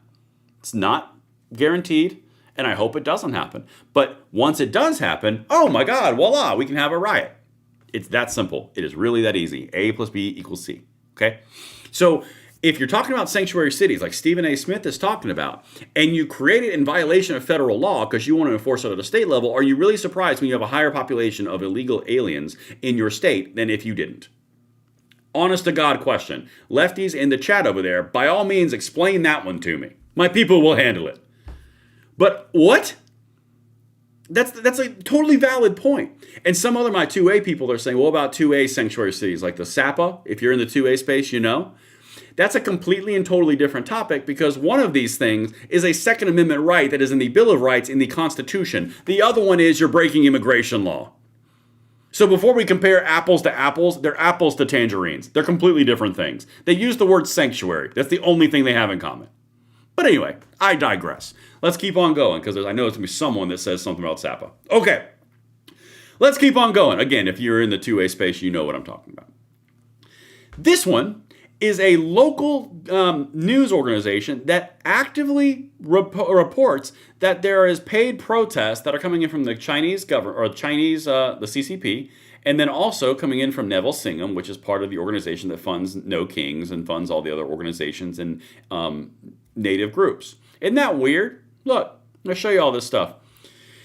It's not guaranteed, and I hope it doesn't happen. But once it does happen, oh my God, voila, we can have a riot. It's that simple. It is really that easy. A plus B equals C. Okay? So if you're talking about sanctuary cities like Stephen A. Smith is talking about, and you create it in violation of federal law because you want to enforce it at a state level, are you really surprised when you have a higher population of illegal aliens in your state than if you didn't? Honest to God question. Lefties in the chat over there, by all means, explain that one to me. My people will handle it. But what? That's a totally valid point. And some other my 2A people are saying, well, about 2A sanctuary cities like the SAPA, if you're in the 2A space, you know. That's a completely and totally different topic, because one of these things is a Second Amendment right that is in the Bill of Rights in the Constitution. The other one is you're breaking immigration law. So before we compare apples to apples, they're apples to tangerines. They're completely different things. They use the word sanctuary. That's the only thing they have in common. But anyway, I digress. Let's keep on going, because I know there's going to be someone that says something about SAPA. Okay, let's keep on going. Again, if you're in the 2A space, you know what I'm talking about. This one is a local news organization that actively reports that there is paid protests that are coming in from the Chinese government, or Chinese, the CCP, and then also coming in from Neville Singham, which is part of the organization that funds No Kings and funds all the other organizations and native groups. Isn't that weird? Look, I'll show you all this stuff.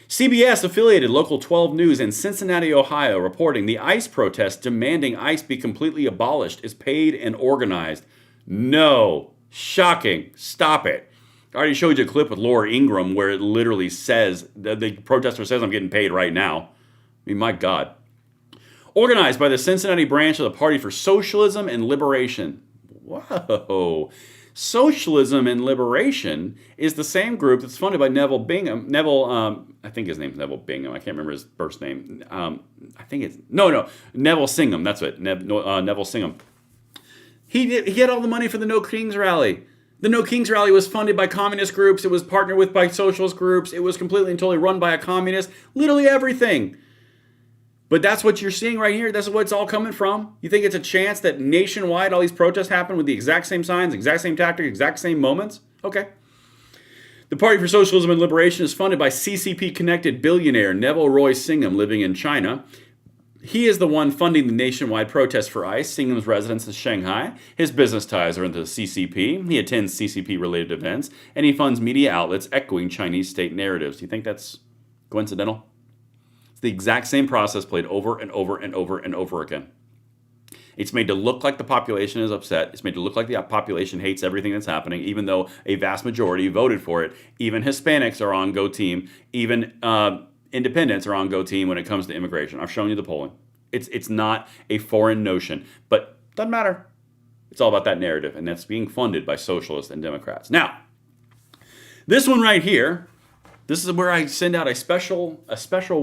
CBS affiliated Local 12 News in Cincinnati, Ohio, reporting the ICE protest demanding ICE be completely abolished is paid and organized. No. Shocking. Stop it. I already showed you a clip with Laura Ingraham where it literally says, the protester says, I'm getting paid right now. I mean, my God. Organized by the Cincinnati branch of the Party for Socialism and Liberation. Whoa. Socialism and Liberation is the same group that's funded by Neville Bingham. I think his name's Neville Bingham. I can't remember his first name. I think it's Neville Singham. That's it. Neville Singham. He had all the money for the No Kings rally. The No Kings rally was funded by communist groups. It was partnered with by socialist groups. It was completely and totally run by a communist. Literally everything. But that's what you're seeing right here. That's what it's all coming from. You think it's a chance that nationwide all these protests happen with the exact same signs, exact same tactics, exact same moments? Okay. The Party for Socialism and Liberation is funded by CCP-connected billionaire Neville Roy Singham living in China. He is the one funding the nationwide protest for ICE. Singham's residence is Shanghai. His business ties are into the CCP. He attends CCP-related events, and he funds media outlets echoing Chinese state narratives. Do you think that's coincidental? It's the exact same process played over and over and over and over again. It's made to look like the population is upset. It's made to look like the population hates everything that's happening, even though a vast majority voted for it. Even Hispanics are on Go Team. Even independents are on Go Team when it comes to immigration. I've shown you the polling. It's not a foreign notion, but doesn't matter. It's all about that narrative, and that's being funded by socialists and Democrats. Now, this one right here, this is where I send out a special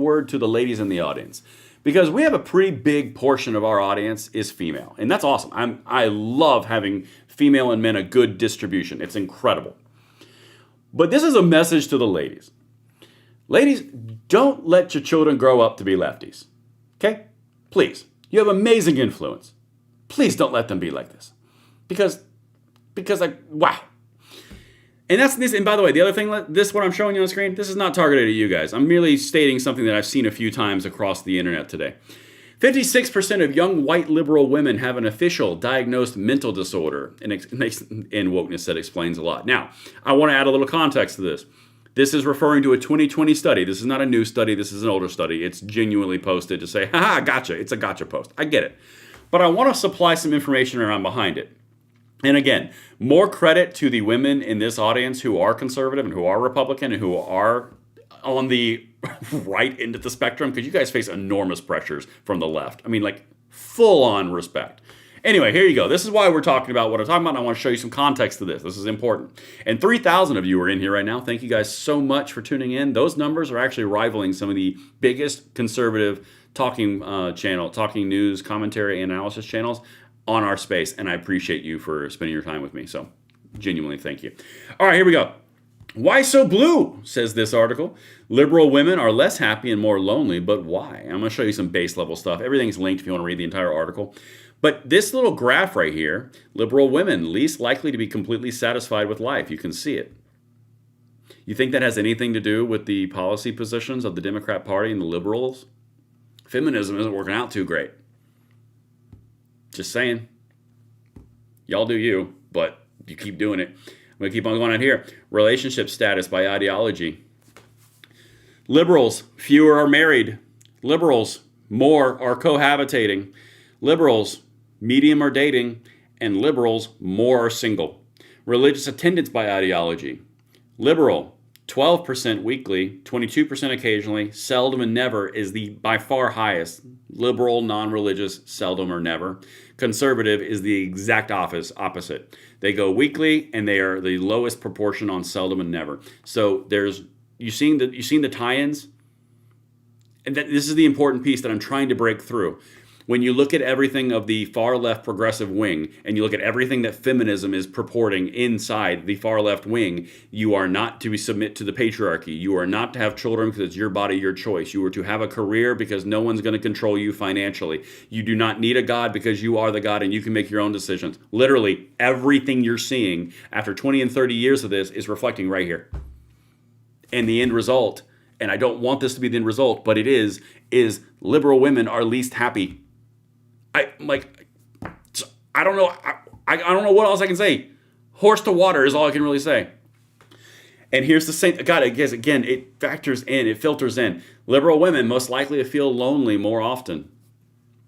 word to the ladies in the audience. Because we have a pretty big portion of our audience is female. And that's awesome. I love having female and men a good distribution. It's incredible. But this is a message to the ladies. Ladies, don't let your children grow up to be lefties. Okay? Please. You have amazing influence. Please don't let them be like this. Because wow. And that's this. And by the way, the other thing, this what I'm showing you on the screen, this is not targeted at you guys. I'm merely stating something that I've seen a few times across the internet today. 56% of young white liberal women have an official diagnosed mental disorder. And wokeness that explains a lot. Now, I want to add a little context to this. This is referring to a 2020 study. This is not a new study. This is an older study. It's genuinely posted to say, haha, gotcha. It's a gotcha post. I get it. But I want to supply some information around behind it. And again, more credit to the women in this audience who are conservative and who are Republican and who are on the right end of the spectrum, because you guys face enormous pressures from the left. I mean, like full-on respect. Anyway, here you go. This is why we're talking about what I'm talking about, and I want to show you some context to this. This is important. And 3,000 of you are in here right now. Thank you guys so much for tuning in. Those numbers are actually rivaling some of the biggest conservative talking news, commentary, and analysis channels on our space, and I appreciate you for spending your time with me. So, genuinely thank you. All right, here we go. Why so blue, says this article. Liberal women are less happy and more lonely, but why? I'm going to show you some base level stuff. Everything's linked if you want to read the entire article. But this little graph right here, liberal women least likely to be completely satisfied with life. You can see it. You think that has anything to do with the policy positions of the Democrat Party and the liberals? Feminism isn't working out too great. Just saying. Y'all do you, but you keep doing it. I'm going to keep on going on here. Relationship status by ideology. Liberals, fewer are married. Liberals, more are cohabitating. Liberals, medium are dating. And liberals, more are single. Religious attendance by ideology. Liberal, 12% weekly, 22% occasionally, seldom and never is the by far highest. Liberal, non-religious, seldom or never. Conservative is the exact opposite. They go weekly, and they are the lowest proportion on seldom and never. So you seen the tie-ins, and this is the important piece that I'm trying to break through. When you look at everything of the far left progressive wing, and you look at everything that feminism is purporting inside the far left wing, you are not to submit to the patriarchy. You are not to have children because it's your body, your choice. You are to have a career because no one's going to control you financially. You do not need a God because you are the God and you can make your own decisions. Literally, everything you're seeing after 20 and 30 years of this is reflecting right here. And the end result, and I don't want this to be the end result, but it is liberal women are least happy. I don't know. I don't know what else I can say. Horse to water is all I can really say. And here's the same. God, I guess again, it factors in, it filters in. Liberal women most likely to feel lonely more often.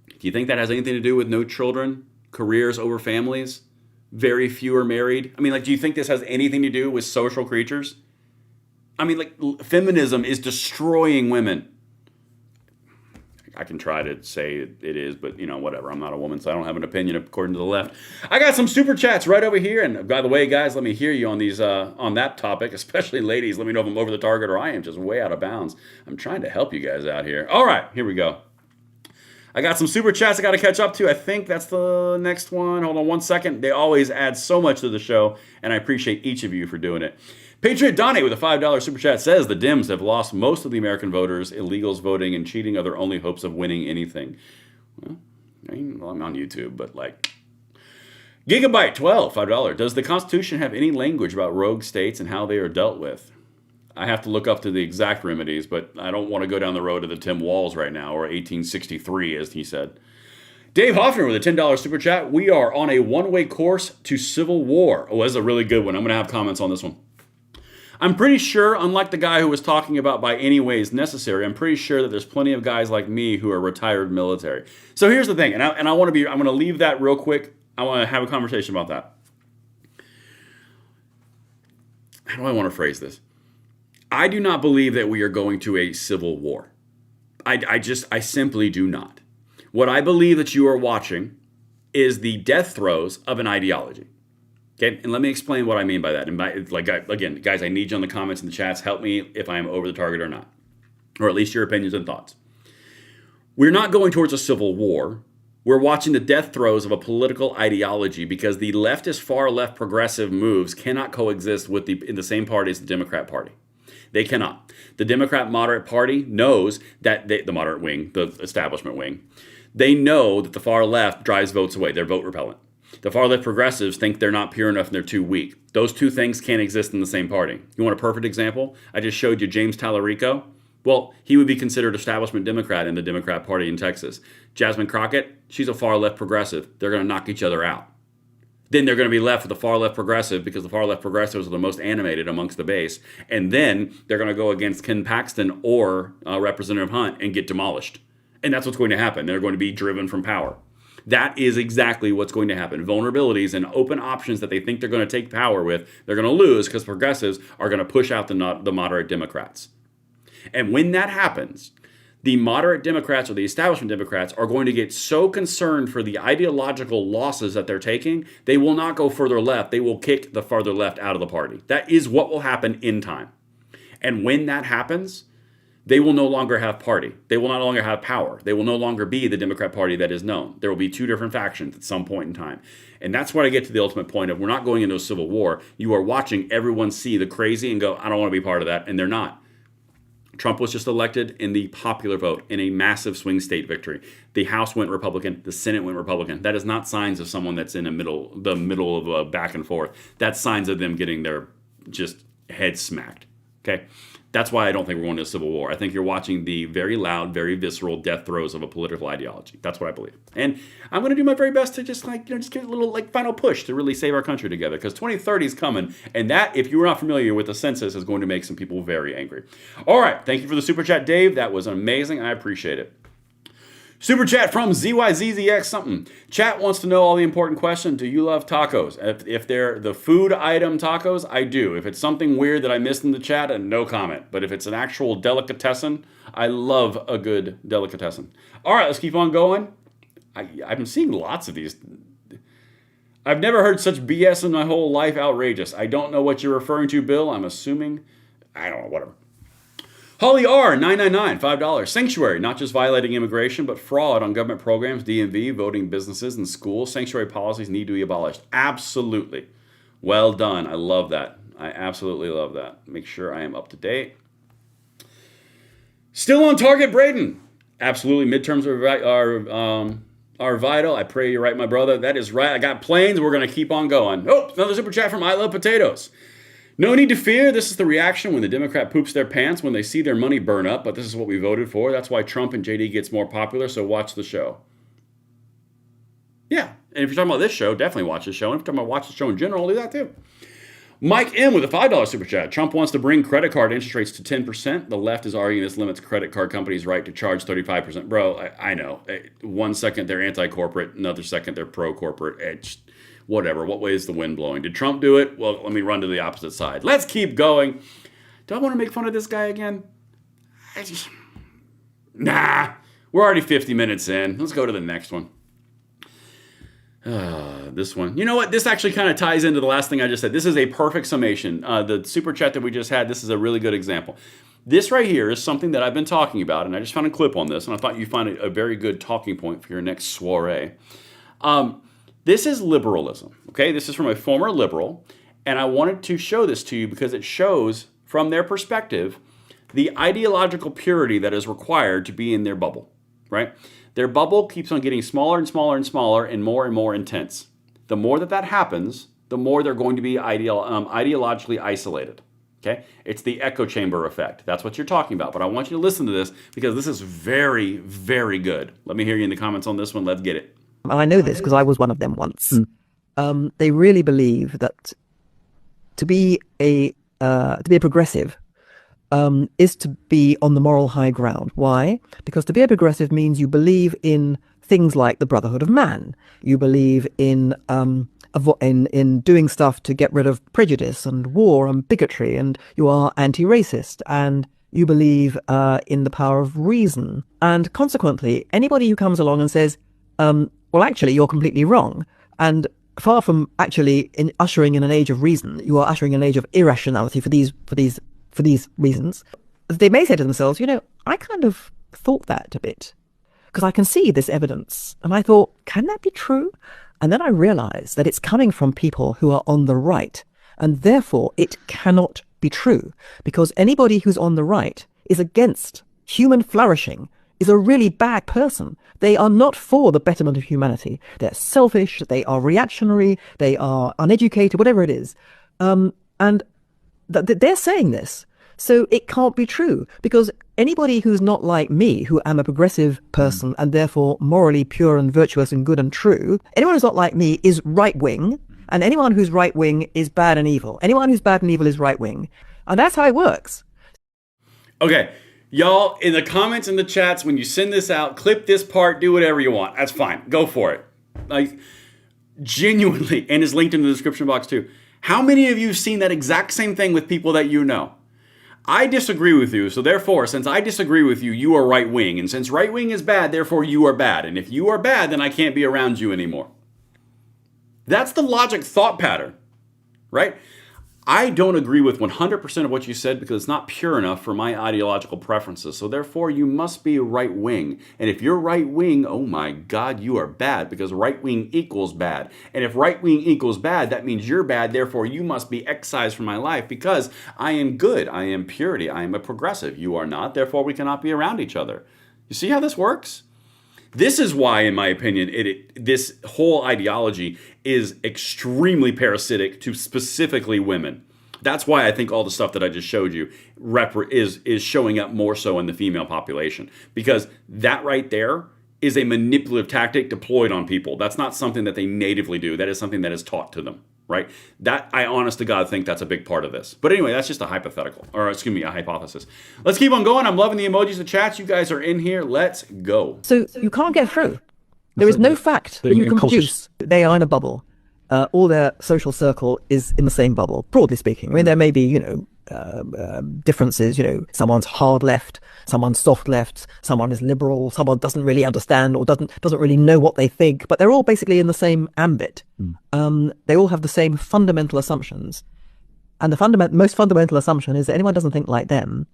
Do you think that has anything to do with no children, careers over families, very few are married? I mean, do you think this has anything to do with social creatures? I mean, feminism is destroying women. I can try to say it is, but, whatever. I'm not a woman, so I don't have an opinion according to the left. I got some super chats right over here. And by the way, guys, let me hear you on these on that topic, especially ladies. Let me know if I'm over the target or I am just way out of bounds. I'm trying to help you guys out here. All right, here we go. I got some super chats I got to catch up to. I think that's the next one. Hold on one second. They always add so much to the show, and I appreciate each of you for doing it. Patriot Donnie with a $5 super chat says the Dems have lost most of the American voters. Illegals voting and cheating are their only hopes of winning anything. Well, I'm on YouTube, but like... Gigabyte 12, $5. Does the Constitution have any language about rogue states and how they are dealt with? I have to look up to the exact remedies, but I don't want to go down the road of the Tim Walz right now, or 1863, as he said. Dave Hoffner with a $10 super chat. We are on a one-way course to civil war. Oh, that's a really good one. I'm going to have comments on this one. I'm pretty sure, unlike the guy who was talking about by any ways necessary, I'm pretty sure that there's plenty of guys like me who are retired military. So here's the thing, I'm going to leave that real quick. I want to have a conversation about that. How do I want to phrase this? I do not believe that we are going to a civil war. I simply do not. What I believe that you are watching is the death throes of an ideology. Okay, and let me explain what I mean by that. And again, guys, I need you in the comments and the chats. Help me if I am over the target or not, or at least your opinions and thoughts. We're not going towards a civil war. We're watching the death throes of a political ideology because the leftist, far left progressive moves cannot coexist in the same party as the Democrat Party. They cannot. The Democrat moderate party knows that the moderate wing, the establishment wing, they know that the far left drives votes away. They're vote repellent. The far left progressives think they're not pure enough and they're too weak. Those two things can't exist in the same party. You want a perfect example? I just showed you James Tallarico. Well, he would be considered establishment Democrat in the Democrat Party in Texas. Jasmine Crockett, she's a far left progressive. They're going to knock each other out. Then they're going to be left with the far left progressive because the far left progressives are the most animated amongst the base. And then they're going to go against Ken Paxton or Representative Hunt and get demolished. And that's what's going to happen. They're going to be driven from power. That is exactly what's going to happen. Vulnerabilities and open options that they think they're going to take power with, they're going to lose because progressives are going to push out the moderate Democrats. And when that happens, the moderate Democrats or the establishment Democrats are going to get so concerned for the ideological losses that they're taking, they will not go further left. They will kick the farther left out of the party. That is what will happen in time. And when that happens, they will no longer have party. They will no longer have power. They will no longer be the Democrat Party that is known. There will be two different factions at some point in time. And that's where I get to the ultimate point of we're not going into a civil war. You are watching everyone see the crazy and go, I don't want to be part of that. And they're not. Trump was just elected in the popular vote in a massive swing state victory. The House went Republican. The Senate went Republican. That is not signs of someone that's in the middle of a back and forth. That's signs of them getting their just head smacked. Okay? That's why I don't think we're going to a civil war. I think you're watching the very loud, very visceral death throes of a political ideology. That's what I believe. And I'm going to do my very best to just get a little final push to really save our country together because 2030 is coming. And that, if you're not familiar with the census, is going to make some people very angry. All right. Thank you for the super chat, Dave. That was amazing. I appreciate it. Super chat from ZYZZX something. Chat wants to know all the important questions. Do you love tacos? If they're the food item tacos, I do. If it's something weird that I missed in the chat, no comment. But if it's an actual delicatessen, I love a good delicatessen. All right, let's keep on going. I've been seeing lots of these. I've never heard such BS in my whole life. Outrageous. I don't know what you're referring to, Bill. I'm assuming. I don't know, whatever. Holly R, $9.99, $5. Sanctuary, not just violating immigration, but fraud on government programs, DMV, voting businesses, and schools. Sanctuary policies need to be abolished. Absolutely. Well done. I love that. I absolutely love that. Make sure I am up to date. Still on target, Braden. Absolutely. Midterms are vital. I pray you're right, my brother. That is right. I got planes. We're going to keep on going. Oh, another super chat from I Love Potatoes. No need to fear. This is the reaction when the Democrat poops their pants when they see their money burn up, but this is what we voted for. That's why Trump and JD gets more popular, so watch the show. Yeah, and if you're talking about this show, definitely watch the show. And if you're talking about watch the show in general, I'll do that too. Mike M with a $5 super chat. Trump wants to bring credit card interest rates to 10%. The left is arguing this limits credit card companies' right to charge 35%. Bro, I know. 1 second they're anti-corporate, another second they're pro-corporate. Whatever. What way is the wind blowing? Did Trump do it? Well, let me run to the opposite side. Let's keep going. Do I want to make fun of this guy again? Nah. We're already 50 minutes in. Let's go to the next one. This one. You know what? This actually kind of ties into the last thing I just said. This is a perfect summation. The super chat that we just had, this is a really good example. This right here is something that I've been talking about, and I just found a clip on this, and I thought you'd find it a very good talking point for your next soiree. This is liberalism, okay? This is from a former liberal, and I wanted to show this to you because it shows, from their perspective, the ideological purity that is required to be in their bubble, right? Their bubble keeps on getting smaller and smaller and smaller and more intense. The more that happens, the more they're going to be ideologically isolated. Okay? It's the echo chamber effect. That's what you're talking about. But I want you to listen to this because this is very, very good. Let me hear you in the comments on this one. Let's get it. And I know this because I was one of them once. They really believe that to be a progressive is to be on the moral high ground. Why? Because to be a progressive means you believe in things like the brotherhood of man. You believe in doing stuff to get rid of prejudice and war and bigotry, and you are anti-racist, and you believe in the power of reason. And consequently, anybody who comes along and says, well, actually, you're completely wrong, and far from actually ushering in an age of reason, you are ushering an age of irrationality for these reasons. They may say to themselves, I kind of thought that a bit, because I can see this evidence. And I thought, can that be true? And then I realized that it's coming from people who are on the right, and therefore it cannot be true, because anybody who's on the right is against human flourishing, is a really bad person. They are not for the betterment of humanity. They're selfish, they are reactionary, they are uneducated, whatever it is. And they're saying this. So it can't be true, because anybody who's not like me, who am a progressive person and therefore morally pure and virtuous and good and true, anyone who's not like me is right-wing, and anyone who's right-wing is bad and evil. Anyone who's bad and evil is right-wing. And that's how it works. Okay, y'all, in the comments and the chats, when you send this out, clip this part, do whatever you want. That's fine. Go for it. Like, genuinely, and it's linked in the description box too. How many of you have seen that exact same thing with people that you know? I disagree with you, so therefore, since I disagree with you, you are right-wing. And since right-wing is bad, therefore you are bad. And if you are bad, then I can't be around you anymore. That's the logic thought pattern, right? I don't agree with 100% of what you said because it's not pure enough for my ideological preferences. So therefore, you must be right-wing. And if you're right-wing, oh my God, you are bad, because right-wing equals bad. And if right-wing equals bad, that means you're bad. Therefore, you must be excised from my life because I am good. I am purity. I am a progressive. You are not. Therefore, we cannot be around each other. You see how this works? This is why, in my opinion, this whole ideology is extremely parasitic to specifically women. That's why I think all the stuff that I just showed you is showing up more so in the female population. Because that right there is a manipulative tactic deployed on people. That's not something that they natively do. That is something that is taught to them, right? That, I honest to God think that's a big part of this. But anyway, that's just a hypothetical, or excuse me, a hypothesis. Let's keep on going. I'm loving the emojis, the chats. You guys are in here. Let's go. So you can't get through. There is no fact that you can produce. They are in a bubble. All their social circle is in the same bubble, broadly speaking. I mean, there may be, differences, someone's hard left, someone's soft left, someone is liberal, someone doesn't really understand or doesn't really know what they think, but they're all basically in the same ambit. They all have the same fundamental assumptions. And the most fundamental assumption is that anyone who doesn't think like them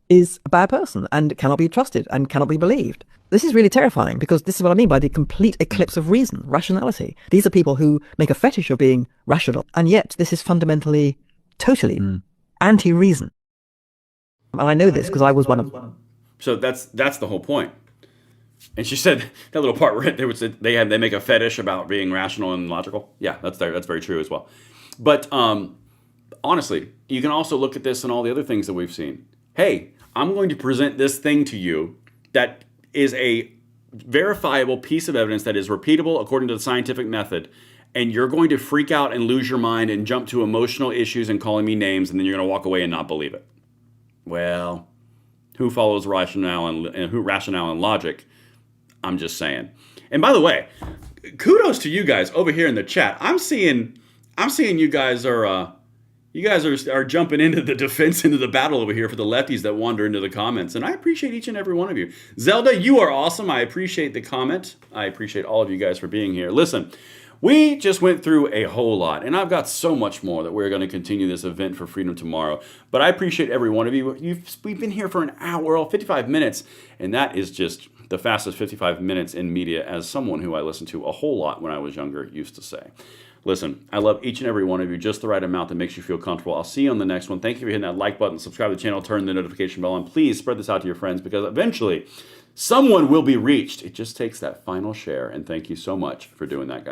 is a bad person and cannot be trusted and cannot be believed. This is really terrifying, because this is what I mean by the complete eclipse of reason, rationality. These are people who make a fetish of being rational, and yet this is fundamentally, totally anti-reason. And I know this because I was one of them. So that's the whole point. And she said that little part where they make a fetish about being rational and logical. Yeah, that's very true as well. But honestly, you can also look at this and all the other things that we've seen. Hey, I'm going to present this thing to you that is a verifiable piece of evidence that is repeatable according to the scientific method, and you're going to freak out and lose your mind and jump to emotional issues and calling me names, and then you're going to walk away and not believe it. Well, who follows rationale and logic? I'm just saying. And by the way, kudos to you guys over here in the chat. I'm seeing you guys are jumping into the defense, into the battle over here for the lefties that wander into the comments. And I appreciate each and every one of you. Zelda, you are awesome. I appreciate the comment. I appreciate all of you guys for being here. Listen, We just went through a whole lot, and I've got so much more that we're going to continue this event for freedom tomorrow. But I appreciate every one of you. We've been here for an hour, 55 minutes, and that is just the fastest 55 minutes in media, as someone who I listened to a whole lot when I was younger used to say. Listen, I love each and every one of you, just the right amount that makes you feel comfortable. I'll see you on the next one. Thank you for hitting that like button, subscribe to the channel, turn the notification bell on. Please spread this out to your friends, because eventually someone will be reached. It just takes that final share, and thank you so much for doing that, guys.